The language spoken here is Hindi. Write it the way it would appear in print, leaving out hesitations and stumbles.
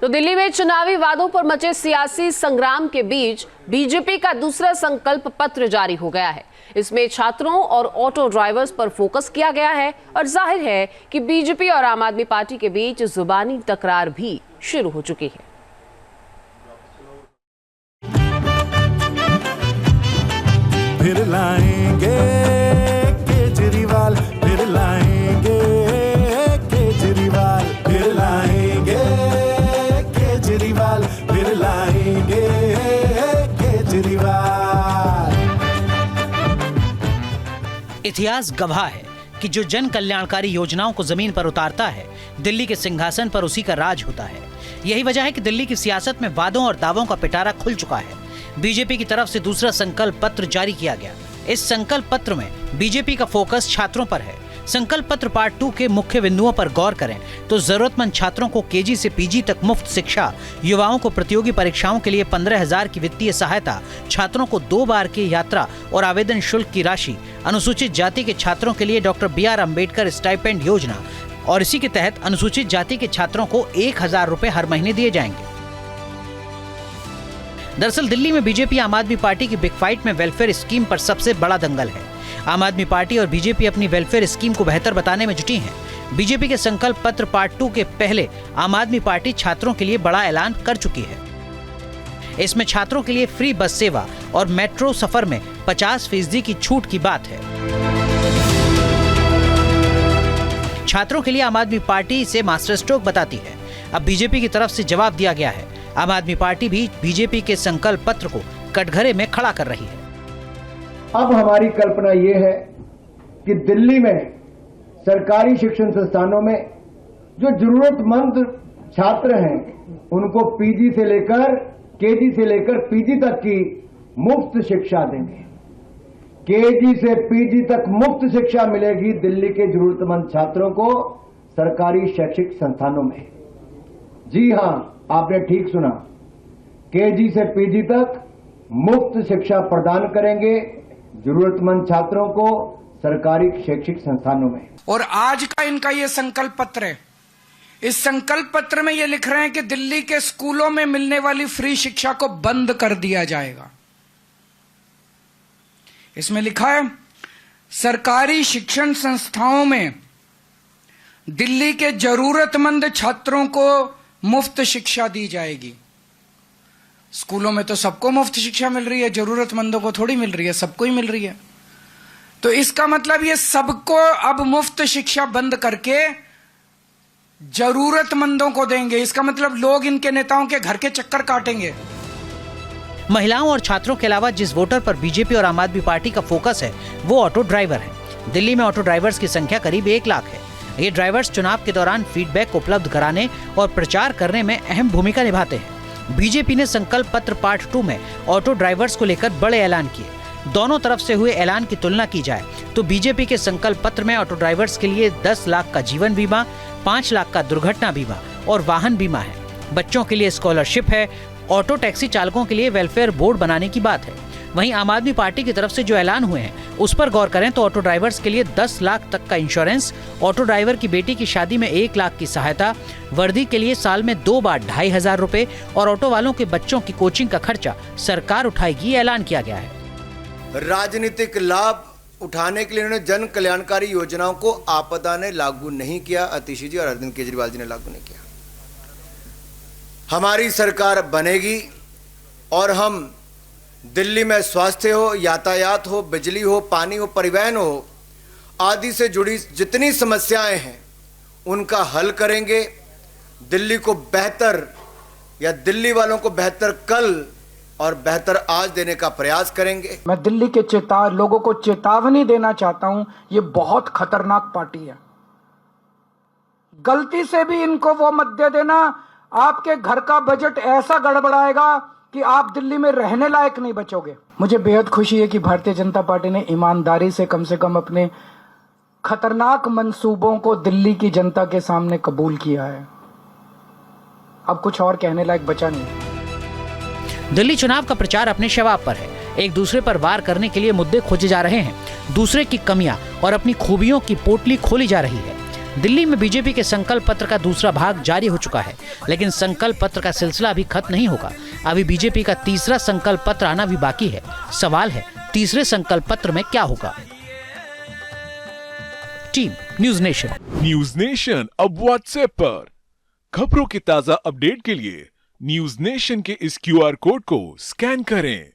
तो दिल्ली में चुनावी वादों पर मचे सियासी संग्राम के बीच बीजेपी का दूसरा संकल्प पत्र जारी हो गया है। इसमें छात्रों और ऑटो ड्राइवर्स पर फोकस किया गया है और जाहिर है कि बीजेपी और आम आदमी पार्टी के बीच जुबानी तकरार भी शुरू हो चुकी है। फिर लाएंगे केजरीवाल, फिर लाएंगे केजरीवाल, फिर लाएंगे केजरीवाल, फिर लाएंगे केजरीवाल। इतिहास गवाह है कि जो जन कल्याणकारी योजनाओं को जमीन पर उतारता है, दिल्ली के सिंहासन पर उसी का राज होता है। यही वजह है कि दिल्ली की सियासत में वादों और दावों का पिटारा खुल चुका है। बीजेपी की तरफ से दूसरा संकल्प पत्र जारी किया गया। इस संकल्प पत्र में बीजेपी का फोकस छात्रों पर है। संकल्प पत्र पार्ट 2 के मुख्य बिंदुओं पर गौर करें तो जरूरतमंद छात्रों को केजी से पीजी तक मुफ्त शिक्षा, युवाओं को प्रतियोगी परीक्षाओं के लिए 15,000 की वित्तीय सहायता, छात्रों को 2 बार की यात्रा और आवेदन शुल्क की राशि, अनुसूचित जाति के छात्रों के लिए डॉक्टर BR अम्बेडकर स्टाइपेंड योजना और इसी के तहत अनुसूचित जाति के छात्रों को 1,000 रुपए हर महीने दिए जाएंगे। दरअसल दिल्ली में बीजेपी आम आदमी पार्टी की बिग फाइट में वेलफेयर स्कीम पर सबसे बड़ा दंगल है। आम आदमी पार्टी और बीजेपी अपनी वेलफेयर स्कीम को बेहतर बताने में जुटी हैं। बीजेपी के संकल्प पत्र पार्ट 2 के पहले आम आदमी पार्टी छात्रों के लिए बड़ा ऐलान कर चुकी है। इसमें छात्रों के लिए फ्री बस सेवा और मेट्रो सफर में 50% की छूट की बात है। छात्रों के लिए आम आदमी पार्टी इसे मास्टर स्ट्रोक बताती है। अब बीजेपी की तरफ से जवाब दिया गया है। आम आदमी पार्टी भी बीजेपी के संकल्प पत्र को कटघरे में खड़ा कर रही है। अब हमारी कल्पना ये है कि दिल्ली में सरकारी शिक्षण संस्थानों में जो जरूरतमंद छात्र हैं उनको पीजी से लेकर केजी से लेकर पीजी तक की मुफ्त शिक्षा देंगे। केजी से पीजी तक मुफ्त शिक्षा मिलेगी दिल्ली के जरूरतमंद छात्रों को सरकारी शैक्षिक संस्थानों में। जी हां, आपने ठीक सुना, केजी से पीजी तक मुफ्त शिक्षा प्रदान करेंगे जरूरतमंद छात्रों को सरकारी शैक्षिक संस्थानों में। और आज का इनका ये संकल्प पत्र है। इस संकल्प पत्र में ये लिख रहे हैं कि दिल्ली के स्कूलों में मिलने वाली फ्री शिक्षा को बंद कर दिया जाएगा। इसमें लिखा है सरकारी शिक्षण संस्थाओं में दिल्ली के जरूरतमंद छात्रों को मुफ्त शिक्षा दी जाएगी। स्कूलों में तो सबको मुफ्त शिक्षा मिल रही है, जरूरतमंदों को थोड़ी मिल रही है, सबको ही मिल रही है। तो इसका मतलब ये सबको अब मुफ्त शिक्षा बंद करके जरूरतमंदों को देंगे। इसका मतलब लोग इनके नेताओं के घर के चक्कर काटेंगे। महिलाओं और छात्रों के अलावा जिस वोटर पर बीजेपी और आम आदमी पार्टी का फोकस है वो ऑटो ड्राइवर है। दिल्ली में ऑटो ड्राइवर्स की संख्या करीब 1 लाख है। ये ड्राइवर्स चुनाव के दौरान फीडबैक उपलब्ध कराने और प्रचार करने में अहम भूमिका निभाते हैं। बीजेपी ने संकल्प पत्र पार्ट 2 में ऑटो ड्राइवर्स को लेकर बड़े ऐलान किए। दोनों तरफ से हुए ऐलान की तुलना की जाए तो बीजेपी के संकल्प पत्र में ऑटो ड्राइवर्स के लिए 10 लाख का जीवन बीमा, 5 लाख का दुर्घटना बीमा और वाहन बीमा है। बच्चों के लिए स्कॉलरशिप है। ऑटो टैक्सी चालकों के लिए वेलफेयर बोर्ड बनाने की बात है। वहीं आम आदमी पार्टी की तरफ से जो ऐलान हुए हैं उस पर गौर करें तो ऑटो ड्राइवर्स के लिए 10 लाख तक का इंश्योरेंस, ऑटो ड्राइवर की बेटी की शादी में 1 लाख की सहायता, वर्दी के लिए साल में 2 बार 2,500 रुपए और ऑटो वालों के बच्चों की कोचिंग का खर्चा सरकार उठाएगी, ऐलान किया गया है। राजनीतिक लाभ उठाने के लिए उन्होंने जन कल्याणकारी योजनाओं को आपदा ने लागू नहीं किया। आतिश जी और अरविंद केजरीवाल जी ने लागू नहीं किया। हमारी सरकार बनेगी और हम दिल्ली में स्वास्थ्य हो, यातायात हो, बिजली हो, पानी हो, परिवहन हो आदि से जुड़ी जितनी समस्याएं हैं उनका हल करेंगे। दिल्ली को बेहतर या दिल्ली वालों को बेहतर कल और बेहतर आज देने का प्रयास करेंगे। मैं दिल्ली के लोगों को चेतावनी देना चाहता हूं, ये बहुत खतरनाक पार्टी है। गलती से भी इनको वो मत दे देना, आपके घर का बजट ऐसा गड़बड़ाएगा कि आप दिल्ली में रहने लायक नहीं बचोगे। मुझे बेहद खुशी है कि भारतीय जनता पार्टी ने ईमानदारी से कम अपने खतरनाक मंसूबों को दिल्ली की जनता के सामने कबूल किया है। अब कुछ और कहने लायक बचा नहीं। दिल्ली चुनाव का प्रचार अपने शवाब पर है। एक दूसरे पर वार करने के लिए मुद्दे खोजे जा रहे हैं। दूसरे की कमियां और अपनी खूबियों की पोटली खोली जा रही है। दिल्ली में बीजेपी के संकल्प पत्र का दूसरा भाग जारी हो चुका है, लेकिन संकल्प पत्र का सिलसिला अभी खत्म नहीं होगा। अभी बीजेपी का तीसरा संकल्प पत्र आना भी बाकी है। सवाल है, तीसरे संकल्प पत्र में क्या होगा? Team news nation. News nation अब व्हाट्सएप पर खबरों के ताजा अपडेट के लिए न्यूज नेशन के इस QR कोड को स्कैन करें।